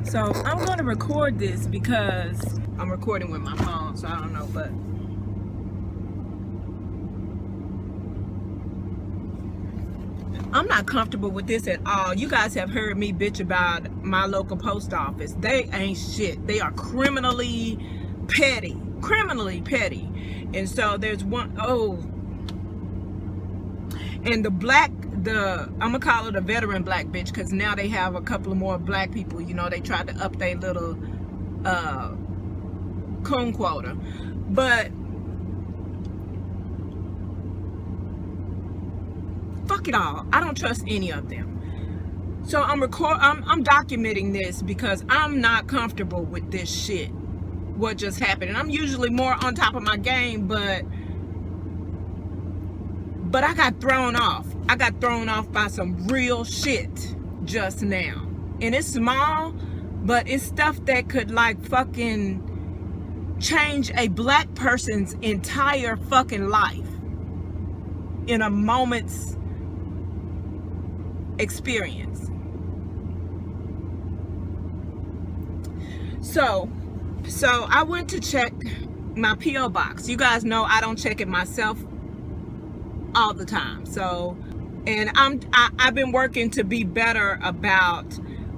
So I'm going to record this because I'm recording with my phone, so I don't know, but I'm not comfortable with this at all. You guys have heard me bitch about my local post office. They ain't shit. They are criminally petty. And so there's one, and I'm gonna call it a veteran black bitch, because now they have a couple of more black people. You know, they tried to up their little coon quota, but fuck it all. I don't trust any of them. So I'm documenting this because I'm not comfortable with this shit, what just happened. And I'm usually more on top of my game, but I got thrown off. I got thrown off by some real shit just now. And it's small, but it's stuff that could like fucking change a black person's entire fucking life in a moment's experience. So I went to check my P.O. box. You guys know I don't check it myself all the time. So, and I've been working to be better about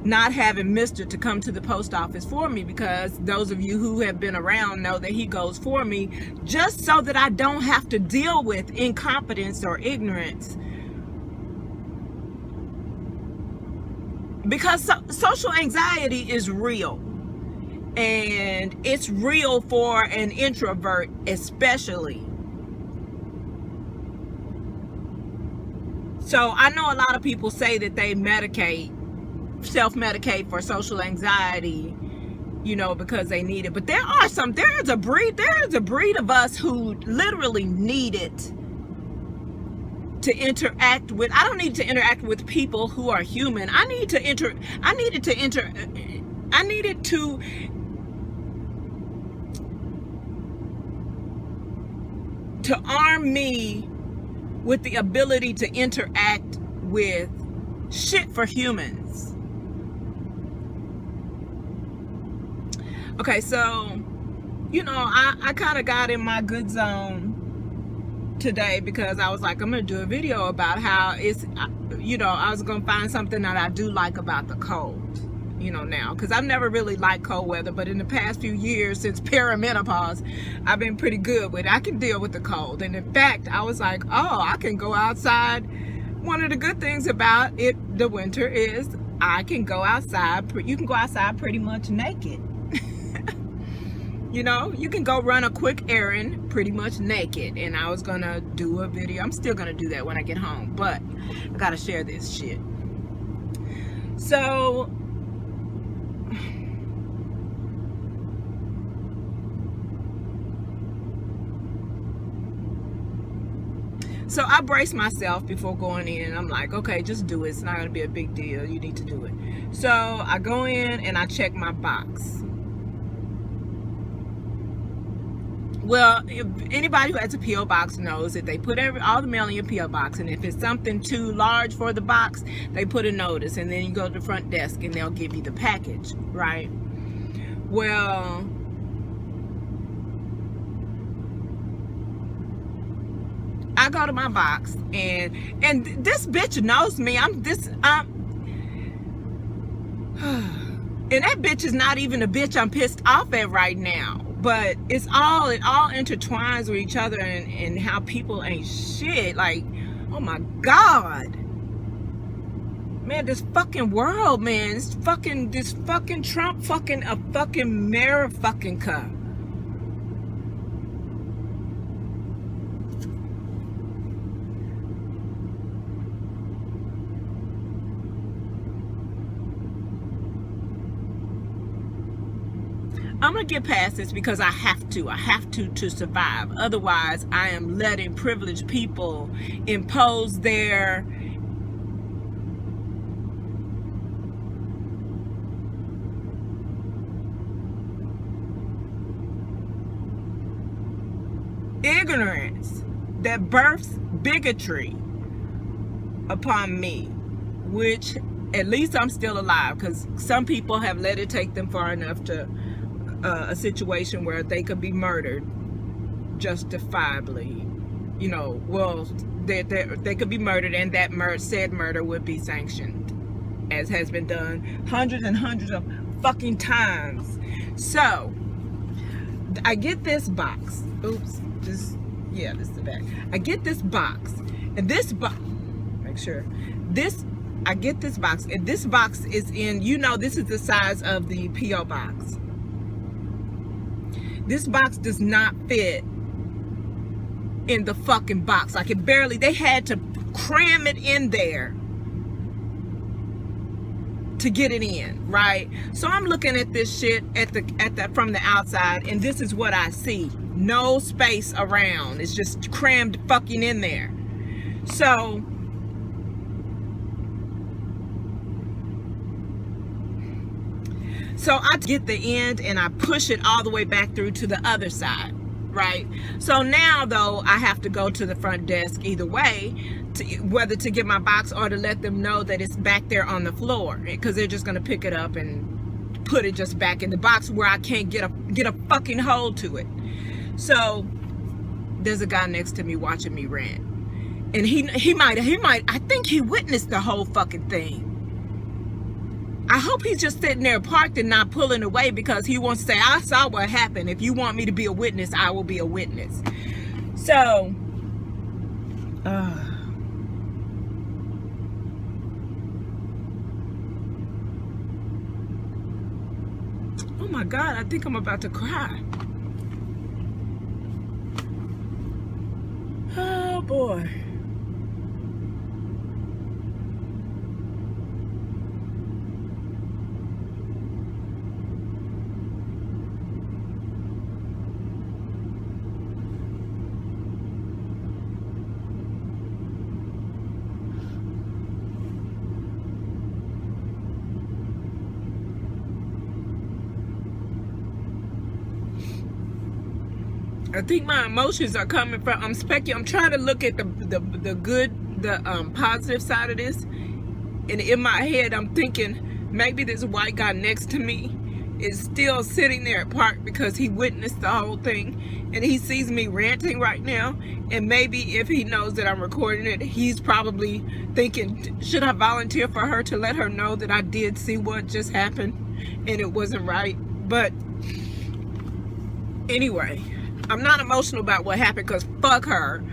not having Mr. to come to the post office for me, because those of you who have been around know that he goes for me just so that I don't have to deal with incompetence or ignorance. Because social anxiety is real, and it's real for an introvert especially. So I know a lot of people say that they self-medicate for social anxiety, you know, because they need it. But there is a breed of us who literally need it to interact with. I don't need to interact with people who are human. I needed to arm me with the ability to interact with shit for humans. Okay, so, you know, I kind of got in my good zone today because I was like, I'm going to do a video about how it's, you know, I was going to find something that I do like about the cold, you know, now, because I've never really liked cold weather, but in the past few years since perimenopause, I've been pretty good with it. I can deal with the cold. And in fact, I was like, oh, I can go outside. One of the good things about it, the winter, is I can go outside. You can go outside pretty much naked. You know, you can go run a quick errand pretty much naked. And I was gonna do a video. I'm still gonna do that when I get home, but I gotta share this shit. So I braced myself before going in. I'm like, okay, just do it. It's not gonna be a big deal. You need to do it. So I go in and I check my box. Well, if anybody who has a P.O. box knows that they put all the mail in your P.O. box, and if it's something too large for the box, they put a notice, and then you go to the front desk and they'll give you the package, right? Well, I go to my box, and this bitch knows me. And that bitch is not even a bitch I'm pissed off at right now. But it all intertwines with each other, and how people ain't shit. Like, oh my God. Man, this fucking world, man. This fucking Trump fucking a fucking mayor fucking cup. I'm gonna get past this because I have to survive. Otherwise, I am letting privileged people impose their ignorance that births bigotry upon me, which at least I'm still alive, because some people have let it take them far enough to a situation where they could be murdered justifiably. You know, well, they could be murdered, and that said murder would be sanctioned, as has been done hundreds and hundreds of fucking times. So I get this box. Oops, this is the back. I get this box, and this box, make sure this, I get this box, and this box is in, you know, this is the size of the P.O. box. This box does not fit in the fucking box. Like, it barely, they had to cram it in there to get it in, right? So I'm looking at this shit from the outside, and this is what I see. No space around. It's just crammed fucking in there. So I get the end and I push it all the way back through to the other side, right? So now, though, I have to go to the front desk either way, whether to get my box or to let them know that it's back there on the floor, because they're just going to pick it up and put it just back in the box where I can't get a fucking hold to it. So there's a guy next to me watching me rant, and he might I think he witnessed the whole fucking thing. I hope he's just sitting there parked and not pulling away, because he wants to say, I saw what happened. If you want me to be a witness, I will be a witness. So oh my God, I think I'm about to cry. Oh boy. I think my emotions are coming from, I'm trying to look at the good, the positive side of this, and in my head I'm thinking maybe this white guy next to me is still sitting there at park because he witnessed the whole thing, and he sees me ranting right now, and maybe if he knows that I'm recording it, he's probably thinking, should I volunteer for her to let her know that I did see what just happened and it wasn't right? But anyway, I'm not emotional about what happened, because fuck her.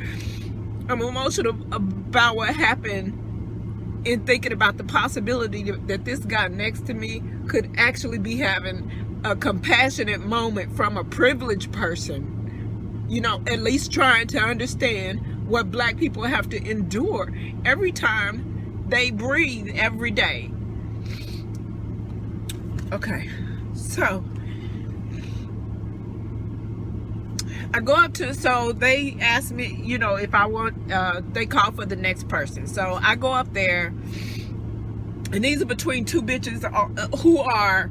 I'm emotional about what happened in thinking about the possibility that this guy next to me could actually be having a compassionate moment from a privileged person. You know, at least trying to understand what black people have to endure every time they breathe every day. Okay, so I go up to, so they asked me, you know, if I want, they call for the next person. So I go up there, and these are between two bitches who are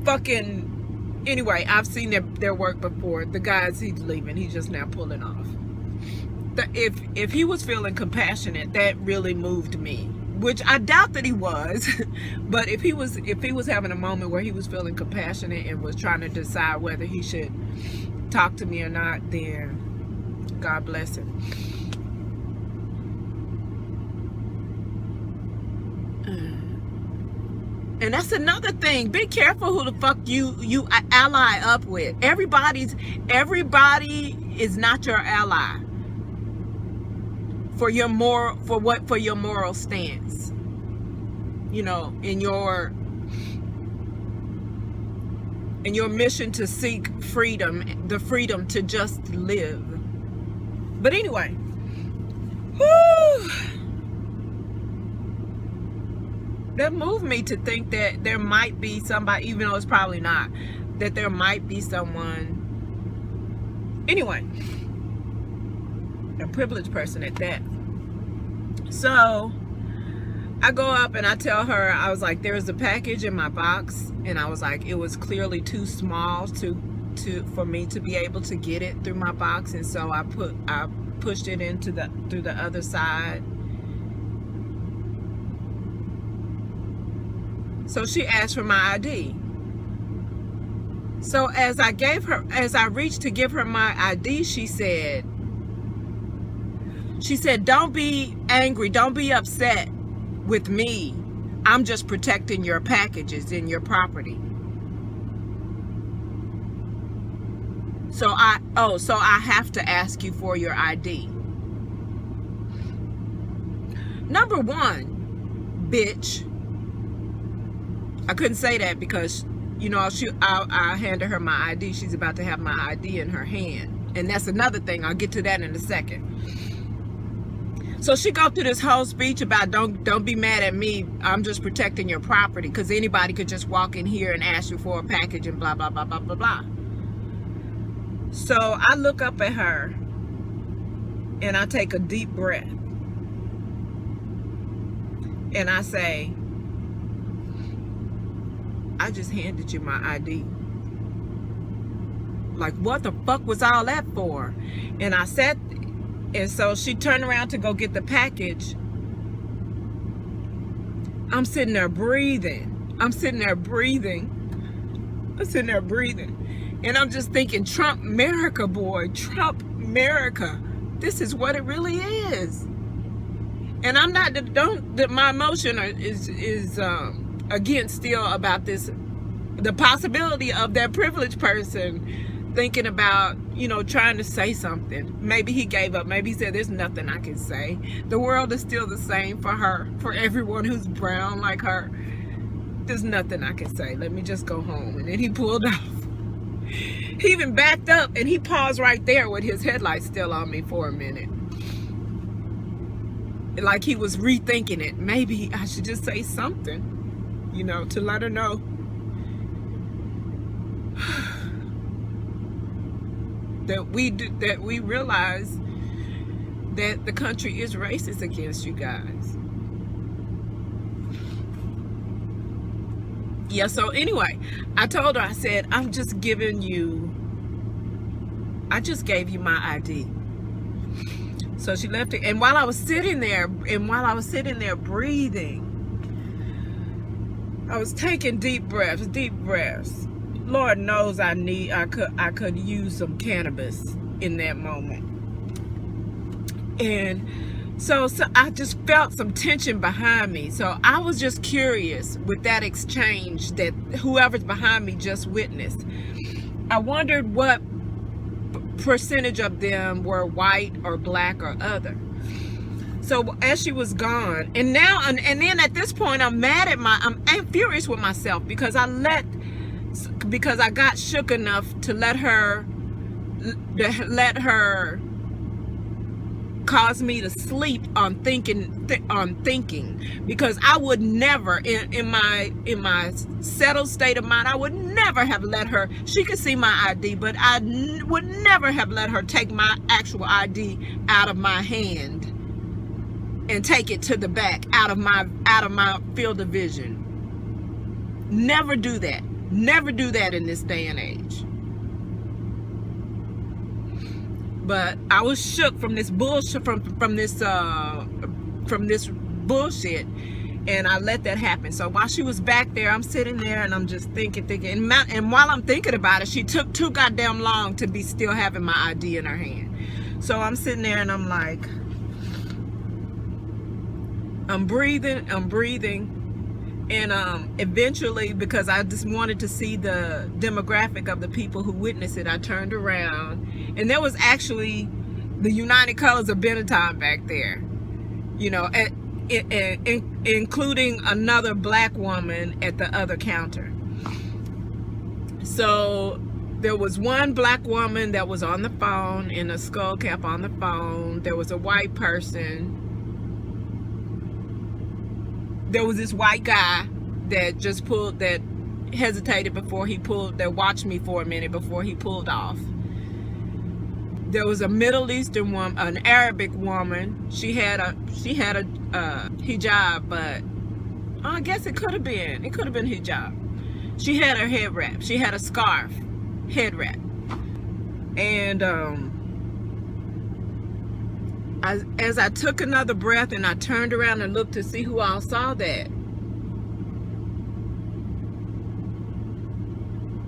fucking, anyway, I've seen their work before. The guys, he's leaving, he's just now pulling off. If he was feeling compassionate, that really moved me, which I doubt that he was. But if he was having a moment where he was feeling compassionate and was trying to decide whether he should talk to me or not, then God bless him. And that's another thing. Be careful who the fuck you ally up with. Everybody is not your ally for your moral stance. You know, in your mission to seek freedom, the freedom to just live. But anyway, whew, that moved me to think that there might be somebody, even though it's probably not, that there might be someone, anyway, a privileged person at that. So I go up and I tell her, I was like, there's a package in my box, and I was like, it was clearly too small for me to be able to get it through my box, and so I pushed it through the other side. So she asked for my ID. So as I reached to give her my ID, she said, don't be angry, don't be upset with me. I'm just protecting your packages and your property. So I have to ask you for your ID. Number one, bitch. I couldn't say that because, you know, I handed her my ID. She's about to have my ID in her hand. And that's another thing. I'll get to that in a second. So she go through this whole speech about don't be mad at me. I'm just protecting your property because anybody could just walk in here and ask you for a package and blah, blah, blah, blah, blah, blah. So I look up at her and I take a deep breath. And I say, I just handed you my ID. Like, what the fuck was all that for? And I said, and so she turned around to go get the package. I'm sitting there breathing. I'm sitting there breathing. And I'm just thinking, tRumpmeriKKKa, boy, tRumpmeriKKKa. This is what it really is. And I'm not, my emotion is again still about this, the possibility of that privileged person thinking about, you know, trying to say something. Maybe he gave up. Maybe he said, there's nothing I can say. The world is still the same for her, for everyone who's brown like her. There's nothing I can say. Let me just go home. And then he pulled off. He even backed up and he paused right there with his headlights still on me for a minute. Like he was rethinking it. Maybe I should just say something, you know, to let her know. that we realize that the country is racist against you guys. Yeah, so anyway, I told her, I said, I just gave you my ID. So she left it, and while I was sitting there breathing, I was taking deep breaths. Lord knows I could use some cannabis in that moment. And so I just felt some tension behind me. So I was just curious with that exchange that whoever's behind me just witnessed. I wondered what percentage of them were white or black or other. So as she was gone, and then at this point I'm furious with myself because I got shook enough to let her cause me to sleep on thinking, because I would never in my settled state of mind, I would never have let her, she could see my ID, but I would never have let her take my actual ID out of my hand and take it to the back out of my field of vision. Never do that. Never do that in this day and age. But I was shook from this bullshit, from this bullshit, and I let that happen. So while she was back there, I'm sitting there and I'm just thinking, and while I'm thinking about it, she took too goddamn long to be still having my ID in her hand. So I'm sitting there and I'm like, I'm breathing, and eventually, because I just wanted to see the demographic of the people who witnessed it, I turned around, and there was actually the United Colors of Benetton back there, you know, including another black woman at the other counter. So there was one black woman that was on the phone in a skull cap on the phone. There was a white person. There was this white guy that hesitated before he pulled, that watched me for a minute before he pulled off. There was a Middle Eastern woman, an Arabic woman. She had a hijab, but I guess it could have been hijab. She had her head wrap. She had a scarf, head wrap. And as I took another breath and I turned around and looked to see who all saw that,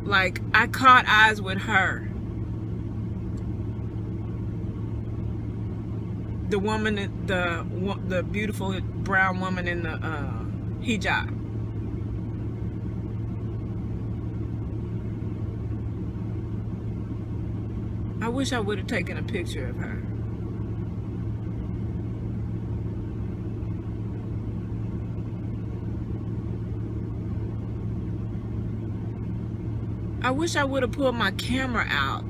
Like, I caught eyes with her. The woman, the beautiful brown woman in the hijab. I wish I would have taken a picture of her. I wish I would have pulled my camera out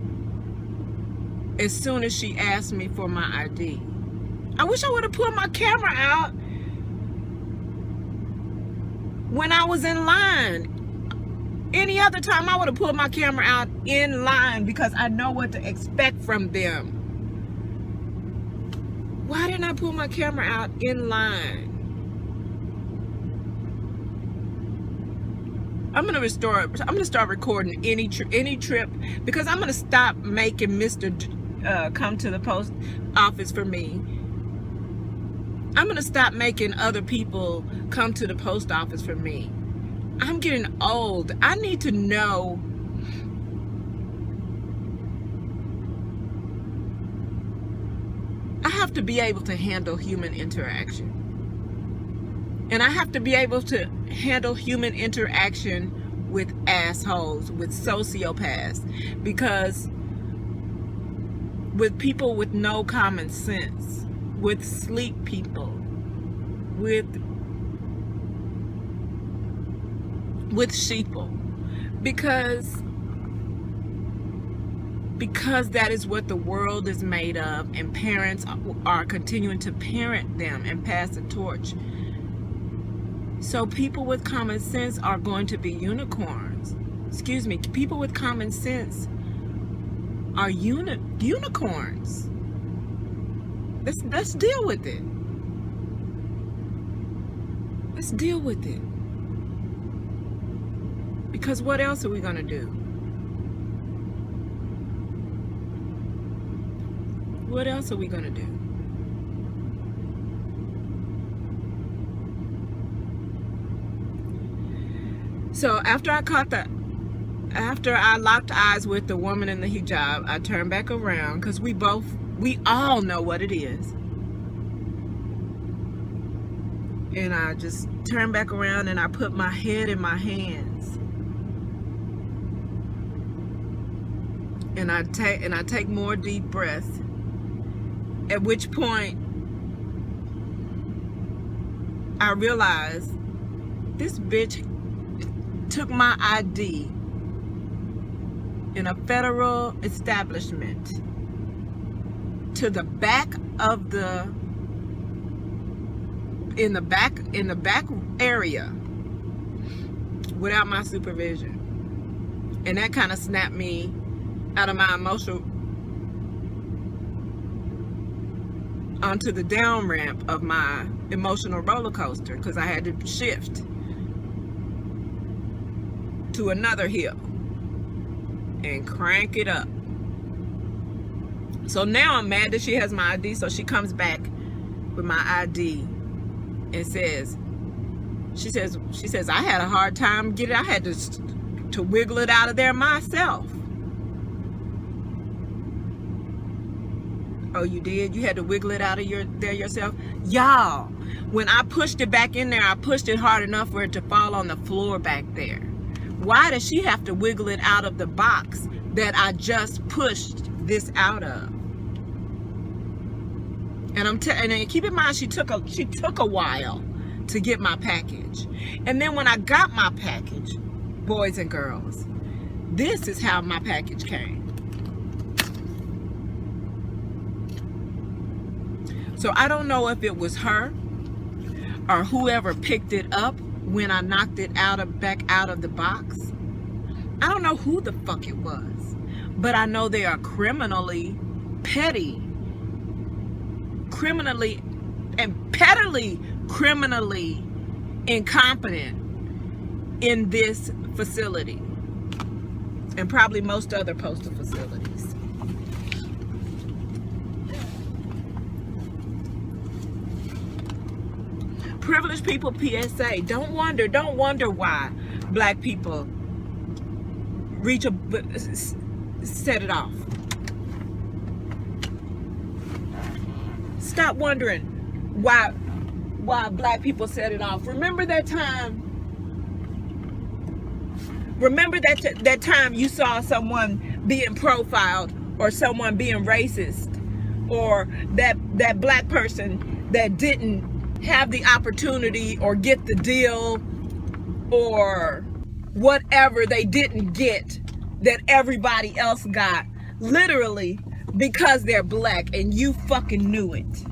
as soon as she asked me for my ID. I wish I would have pulled my camera out when I was in line. Any other time I would have pulled my camera out in line because I know what to expect from them. Why didn't I pull my camera out in line? I'm gonna start recording any trip because I'm gonna stop making Mr. Come to the post office for me. I'm gonna stop making other people come to the post office for me. I'm getting old. I need to know I have to be able to handle human interaction. And I have to be able to handle human interaction with assholes, with sociopaths, because with people with no common sense, with sleep people, with sheeple, because that is what the world is made of, and parents are continuing to parent them and pass the torch. So people with common sense are going to be unicorns. Excuse me, people with common sense are unicorns. Let's deal with it. Let's deal with it. Because what else are we gonna do? What else are we gonna do? So after I locked eyes with the woman in the hijab, I turned back around because we all know what it is. And I just turned back around and I put my head in my hands. And I take more deep breaths. At which point I realized this bitch took my ID in a federal establishment to the back of in the back area without my supervision. And that kind of snapped me out of my emotional onto the down ramp of my emotional roller coaster, because I had to shift to another hill and crank it up. So now I'm mad that she has my ID. So she comes back with my ID and says, she says I had a hard time getting, I had to wiggle it out of there myself. Oh, you did? You had to wiggle it out of there yourself? Y'all, when I pushed it back in there, I pushed it hard enough for it to fall on the floor back there. Why does she have to wiggle it out of the box that I just pushed this out of? And keep in mind, she took a while to get my package. And then when I got my package, boys and girls, this is how my package came. So I don't know if it was her or whoever picked it up when I knocked it back out of the box. I don't know who the fuck it was, but I know they are criminally petty, criminally incompetent in this facility, and probably most other postal facilities. Privileged people PSA, don't wonder why black people set it off. Stop wondering why black people set it off. Remember that time? Remember that time you saw someone being profiled, or someone being racist, or that black person that didn't have the opportunity or get the deal or whatever they didn't get that everybody else got, literally because they're black, and you fucking knew it.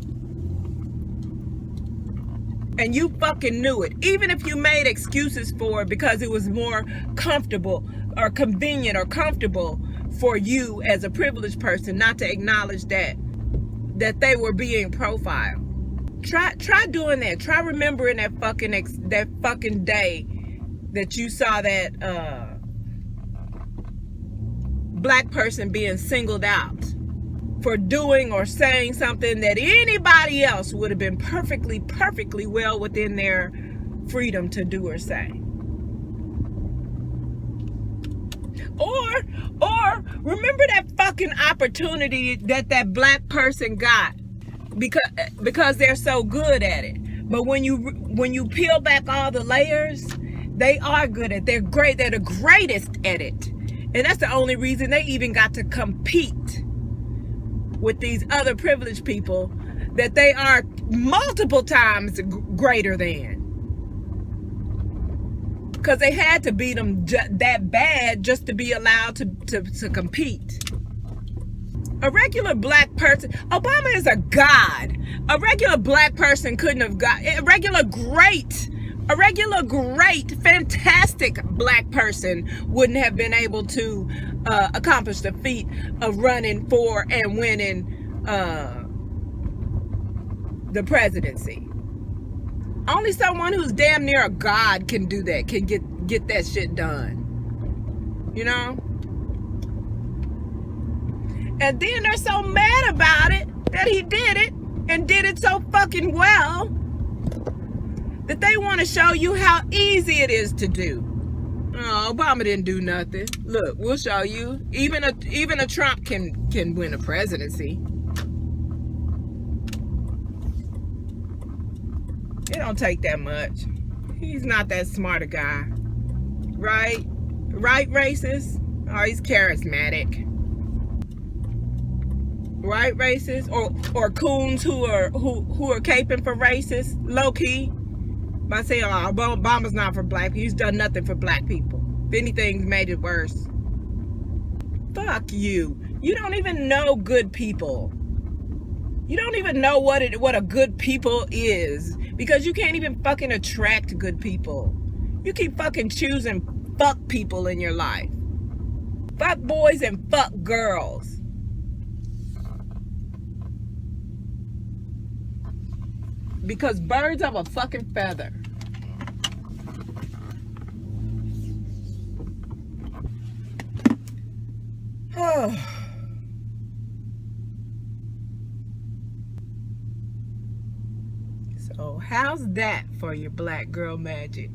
And you fucking knew it. Even if you made excuses for it because it was more comfortable or convenient or comfortable for you as a privileged person not to acknowledge that they were being profiled. Try doing that. Try remembering that fucking day that you saw that black person being singled out for doing or saying something that anybody else would have been perfectly well within their freedom to do or say. Or remember that fucking opportunity that black person got because they're so good at it. But when you peel back all the layers, they are good at it. They're great. They're the greatest at it. And that's the only reason they even got to compete with these other privileged people that they are multiple times greater than. Because they had to beat them that bad just to be allowed to compete. A regular black person, Obama is a god. A regular black person couldn't have got, a regular great, fantastic black person wouldn't have been able to accomplish the feat of running for and winning the presidency. Only someone who's damn near a god can do that, can get that shit done. You know? And then they're so mad about it that he did it and did it so fucking well that they want to show you how easy it is to do. Oh, Obama didn't do nothing. Look, we'll show you. Even a Trump can win a presidency. It don't take that much. He's not that smart a guy. Right? Right, racist? Oh, he's charismatic. Right, racist? Or coons who are caping for racists, low key. By saying, oh, Obama's not for black people. He's done nothing for black people. If anything's made it worse. Fuck you. You don't even know good people. You don't even know what a good people is. Because you can't even fucking attract good people. You keep fucking choosing fuck people in your life. Fuck boys and fuck girls. Because birds of a fucking feather. So how's that for your black girl magic?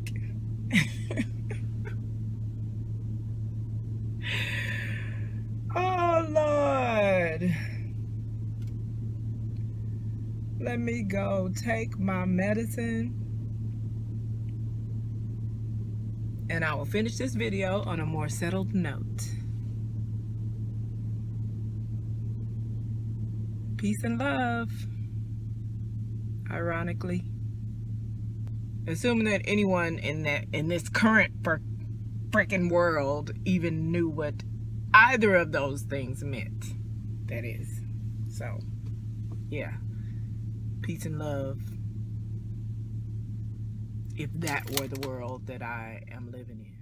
Oh Lord. Let me go take my medicine, and I will finish this video on a more settled note. Peace and love. Ironically, assuming that anyone in this current freaking world even knew what either of those things meant, that is. So, yeah. Peace and love, if that were the world that I am living in.